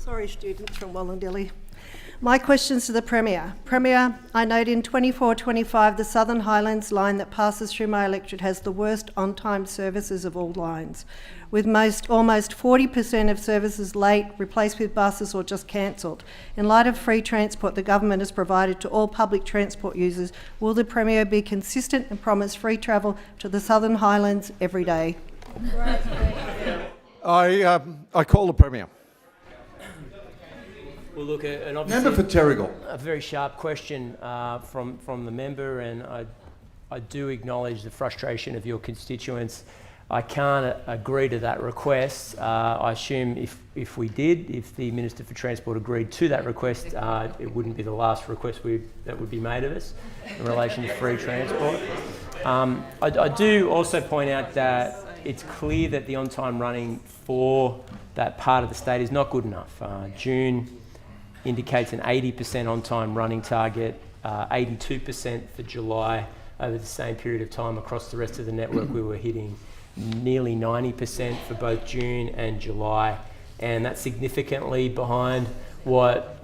Sorry, students from Wollondilly. My questions to the Premier. Premier, I note in 24-25 the Southern Highlands line that passes through my electorate has the worst on-time services of all lines, with almost 40% of services late, replaced with buses or just cancelled. In light of free transport the government has provided to all public transport users, will the Premier be consistent and promise free travel to the Southern Highlands every day? I call the Premier. Well, look, and obviously Member for Terrigal. A very sharp question from the member, and I do acknowledge the frustration of your constituents. I can't agree to that request. I assume if the Minister for Transport agreed to that request, it wouldn't be the last request that would be made of us in relation to free transport. I do also point out that it's clear that the on-time running for that part of the state is not good enough. June indicates an 80% on-time running target, 82% for July. Over the same period of time across the rest of the network, we were hitting nearly 90% for both June and July, and that's significantly behind what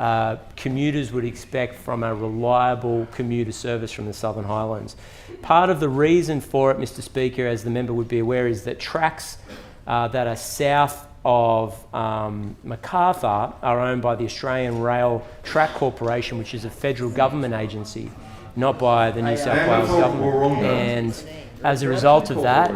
commuters would expect from a reliable commuter service from the Southern Highlands. Part of the reason for it, Mr. Speaker, as the member would be aware, is that tracks that are south of Macarthur are owned by the Australian Rail Track Corporation, which is a federal government agency, not by the New South Wales government. And as a result of that,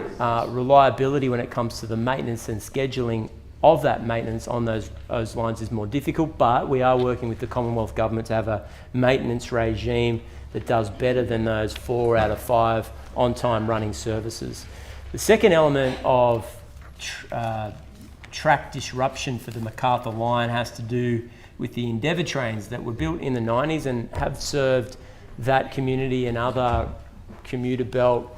reliability when it comes to the maintenance and scheduling of that maintenance on those lines is more difficult, but we are working with the Commonwealth Government to have a maintenance regime that does better than those 4 out of 5 on-time running services. The second element of track disruption for the Macarthur line has to do with the Endeavour trains that were built in the 90s and have served that community and other commuter belt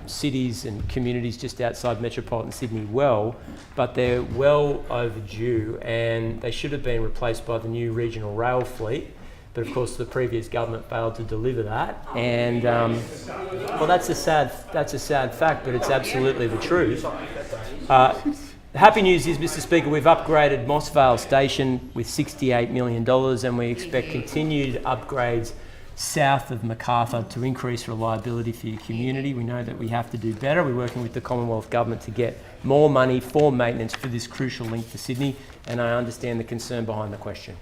cities and communities just outside metropolitan Sydney well, but they're well overdue and they should have been replaced by the new regional rail fleet. But of course the previous government failed to deliver that, and well, that's a sad fact, but it's absolutely the truth. The happy news is, Mr. Speaker, we've upgraded Moss Vale Station with $68 million, and we expect continued upgrades south of Macarthur to increase reliability for your community. We know that we have to do better. We're working with the Commonwealth Government to get more money for maintenance for this crucial link for Sydney, and I understand the concern behind the question.